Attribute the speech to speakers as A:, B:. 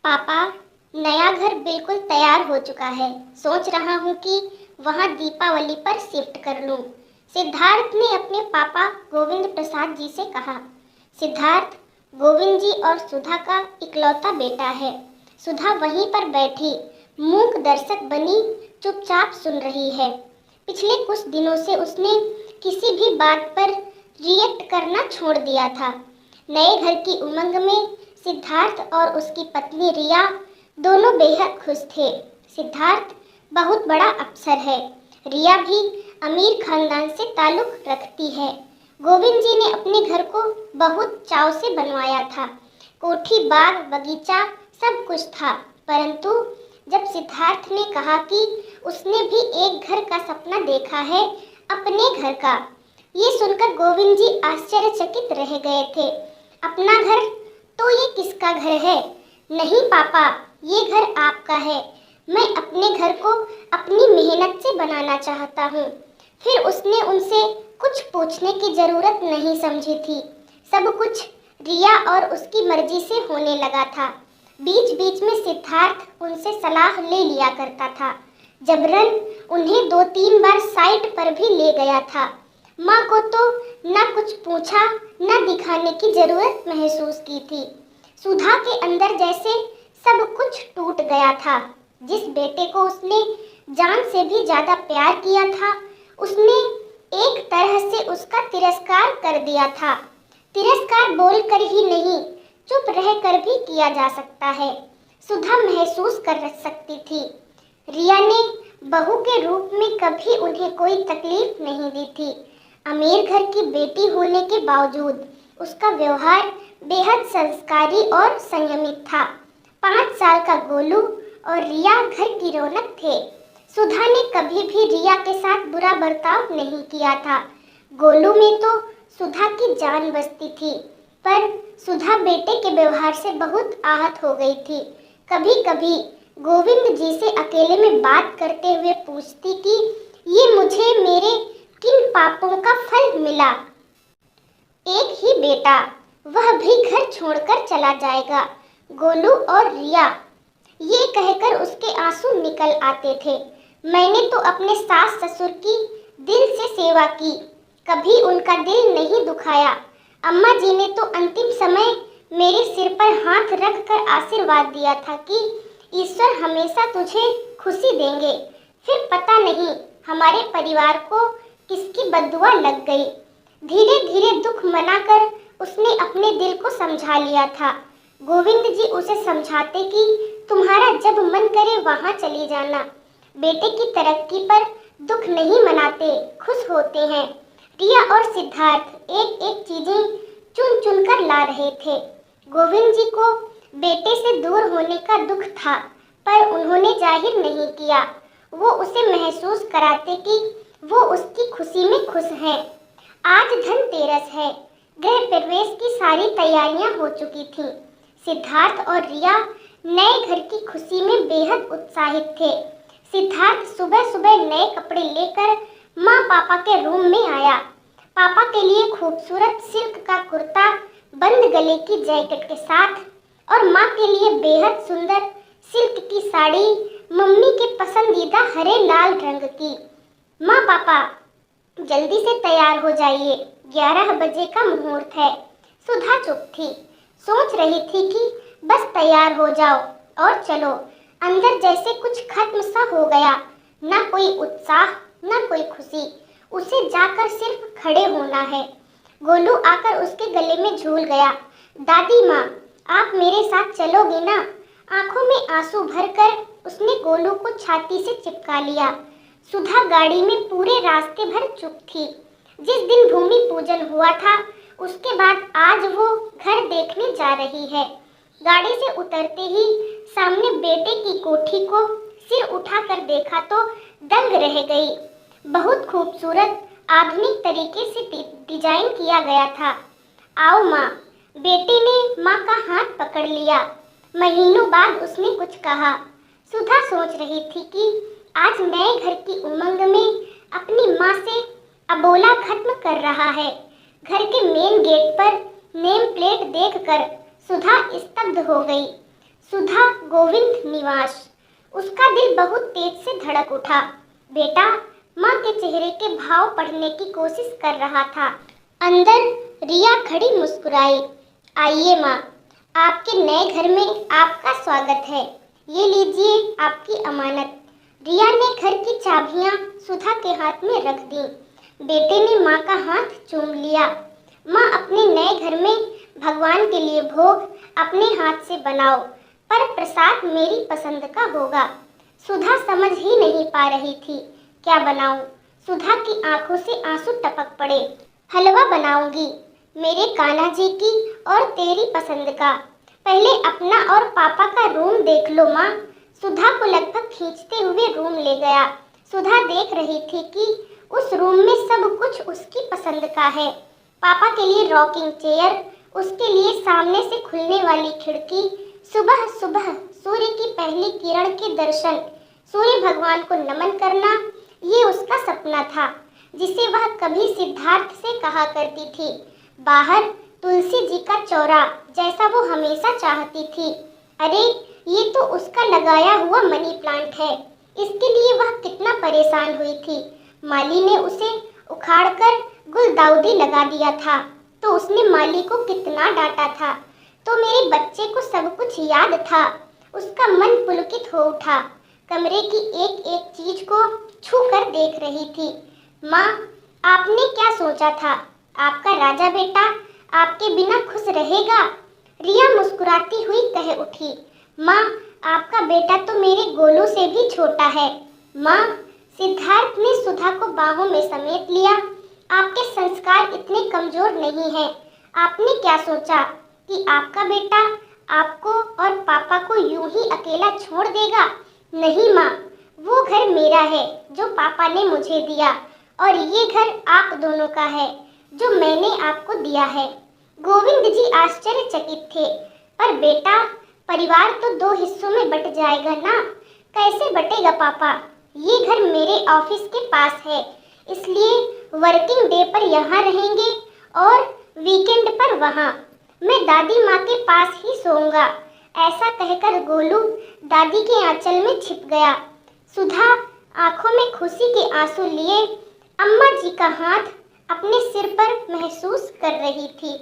A: पापा, नया घर बिल्कुल तैयार हो चुका है। सोच रहा हूँ कि वहाँ दीपावली पर शिफ्ट कर लूँ। सिद्धार्थ ने अपने पापा गोविंद प्रसाद जी से कहा। सिद्धार्थ गोविंद जी और सुधा का इकलौता बेटा है। सुधा वहीं पर बैठी मूक दर्शक बनी चुपचाप सुन रही है। पिछले कुछ दिनों से उसने किसी भी बात पर रिएक्ट करना छोड़ दिया था। नए घर की उमंग में सिद्धार्थ और उसकी पत्नी रिया दोनों बेहद खुश थे। सिद्धार्थ बहुत बड़ा अफसर है। रिया भी अमीर खानदान से ताल्लुक रखती है। गोविंद जी ने अपने घर को बहुत चाव से बनवाया था। कोठी, बाग, बगीचा सब कुछ था। परंतु जब सिद्धार्थ ने कहा कि उसने भी एक घर का सपना देखा है, अपने घर का, ये सुनकर गोविंद जी आश्चर्यचकित रह गए थे। अपना घर? तो ये किसका घर है? नहीं पापा, ये घर आपका है। मैं अपने घर को अपनी मेहनत से बनाना चाहता हूँ। फिर उसने उनसे कुछ पूछने की जरूरत नहीं समझी थी। सब कुछ रिया और उसकी मर्जी से होने लगा था। बीच बीच में सिद्धार्थ उनसे सलाह ले लिया करता था। जबरन उन्हें 2-3 बार साइट पर भी ले गया था। माँ को तो न कुछ पूछा न दिखाने की जरूरत महसूस की थी। सुधा के अंदर जैसे सब कुछ टूट गया था। जिस बेटे को उसने जान से भी ज्यादा प्यार किया था, उसने एक तरह से उसका तिरस्कार कर दिया था। तिरस्कार बोलकर ही नहीं, चुप रहकर भी किया जा सकता है। सुधा महसूस कर सकती थी। रिया ने बहू के रूप में कभी उन्हें कोई तकलीफ नहीं दी थी। अमीर घर की बेटी होने के बावजूद उसका व्यवहार बेहद संस्कारी और संयमित था। 5 साल का गोलू और रिया घर की रौनक थे। सुधा ने कभी भी रिया के साथ बुरा बर्ताव नहीं किया था। गोलू में तो सुधा की जान बसती थी, पर सुधा बेटे के व्यवहार से बहुत आहत हो गई थी। कभी कभी गोविंद जी से अकेले में बात करते हुए पूछती कि ये मुझे मेरे किन पापों का फल मिला। एक ही बेटा, वह भी घर छोड़कर चला जाएगा। गोलू और रिया, ये कहकर उसके आंसू निकल आते थे। मैंने तो अपने सास ससुर की दिल से सेवा की, कभी उनका दिल नहीं दुखाया। अम्मा जी ने तो अंतिम समय मेरे सिर पर हाथ रख कर आशीर्वाद दिया था कि ईश्वर हमेशा तुझे खुशी देंगे। फिर पता नहीं हमारे परिवार को किसकी बद्दुआ लग गई। धीरे धीरे दुख मनाकर उसने अपने दिल को समझा लिया था। गोविंद जी उसे समझाते कि तुम्हारा जब मन करे वहां चली जाना। बेटे की तरक्की पर दुख नहीं मनाते, खुश होते हैं। रिया और सिद्धार्थ एक एक चीजें चुन चुन कर ला रहे थे। गोविंद जी को बेटे से दूर होने का दुख था, पर उन्होंने जाहिर नहीं किया। वो उसे महसूस कराते कि वो उसकी खुशी में खुश हैं। आज धनतेरस है। गृह प्रवेश की सारी तैयारियां हो चुकी थीं। सिद्धार्थ और रिया नए घर की खुशी में बेहद उत्साहित थे। सिद्धार्थ सुबह सुबह नए कपड़े लेकर माँ पापा के रूम में आया। पापा के लिए खूबसूरत सिल्क का कुर्ता बंद गले की जैकेट के साथ और माँ के लिए बेहद सुंदर सिल्क की साड़ी, मम्मी के पसंदीदा हरे लाल रंग की। माँ पापा जल्दी से तैयार हो जाइए, 11 बजे का मुहूर्त है। सुधा चुप थी, सोच रही थी कि बस तैयार हो जाओ और चलो। अंदर जैसे कुछ खत्म सा हो गया, ना कोई उत्साह ना कोई खुशी। उसे जाकर सिर्फ खड़े होना है। गोलू आकर उसके गले में झूल गया। दादी माँ, आप मेरे साथ चलोगे ना? आंखों में आंसू भरकर उसने गोलू को छाती से चिपका लिया। सुधा गाड़ी में पूरे रास्ते भर चुप थी। जिस दिन भूमि पूजन हुआ था, उसके बाद आज वो घर देखने जा रही है। गाड़ी से उतरते ही सामने बेटे की कोठी को सिर उठाकर देखा तो दंग रह गई। बहुत खूबसूरत आधुनिक तरीके से डिजाइन किया गया था। आओ माँ, बेटे ने माँ का हाथ पकड़ लिया। महीनों बाद उसने कुछ कहा। सुधा सोच रही थी कि आज नए घर की उमंग में अपनी माँ से अबोला खत्म कर रहा है। घर के मेन गेट पर नेम प्लेट देखकर सुधा स्तब्ध हो गई। सुधा गोविंद निवास। उसका दिल बहुत तेज से धड़क उठा। बेटा, माँ के चेहरे के भाव पढ़ने की कोशिश कर रहा था। अंदर रिया खड़ी मुस्कुराई। आइए माँ, आपके नए घर में आपका स्वागत है। ये लीजिए आपकी अमानत। रिया ने घर की चाबियां सुधा के हाथ में रख दी। बेटे ने माँ का हाथ चूम लिया। माँ, अपने नए घर में भगवान के लिए भोग अपने हाथ से बनाओ, पर प्रसाद मेरी पसंद का होगा। सुधा समझ ही नहीं पा रही थी क्या बनाऊं। सुधा की आंखों से आंसू टपक पड़े। हलवा बनाऊंगी, मेरे कान्हा जी की और तेरी पसंद का। पहले अपना और पापा का रूम देख लो माँ। सुधा को लगभग खींचते हुए रूम ले गया। सुधा देख रही थी कि उस रूम में सब कुछ उसकी पसंद का है। पापा के लिए रॉकिंग चेयर, उसके लिए सामने से खुलने वाली खिड़की, सुबह सुबह सूर्य की पहली किरण के दर्शन, सूर्य भगवान को नमन करना, ये उसका सपना था जिसे वह कभी सिद्धार्थ से कहा करती थी। बाहर तुलसी जी का चौरा जैसा वो हमेशा चाहती थी। अरे, ये तो उसका लगाया हुआ मनी प्लांट है। इसके लिए वह कितना परेशान हुई थी। माली ने उसे उखाड़कर गुलदाउदी लगा दिया था तो उसने माली को कितना डांटा था। तो मेरे बच्चे को सब कुछ याद था। उसका मन पुलकित हो उठा। कमरे की एक एक चीज को छू कर देख रही थी। माँ, आपने क्या सोचा था? आपका राजा बेटा आपके बिना खुश रहेगा? रिया मुस्कुराती हुई कह उठी। माँ, आपका बेटा तो मेरे गोलू से भी छोटा है। माँ, सिद्धार्थ ने सुधा को बाहों में समेट लिया। आपके संस्कार इतने कमजोर नहीं हैं। आपने क्या सोचा कि आपका बेटा आपको और पापा को यूं ही अकेला छोड़ देगा? नहीं माँ, वो घर मेरा है जो पापा ने मुझे दिया, और ये घर आप दोनों का है जो मैंने आपको दिया है। गोविंद जी आश्चर्यचकित थे। पर बेटा, परिवार तो दो हिस्सों में बट जाएगा ना? कैसे बटेगा पापा? ये घर मेरे ऑफिस के पास है, इसलिए वर्किंग डे पर यहाँ रहेंगे और वीकेंड पर वहाँ। मैं दादी माँ के पास ही सोऊंगा। ऐसा कहकर गोलू दादी के आंचल में छिप गया। सुधा आंखों में खुशी के आंसू लिए अम्मा जी का हाथ अपने सिर पर महसूस कर रही थी।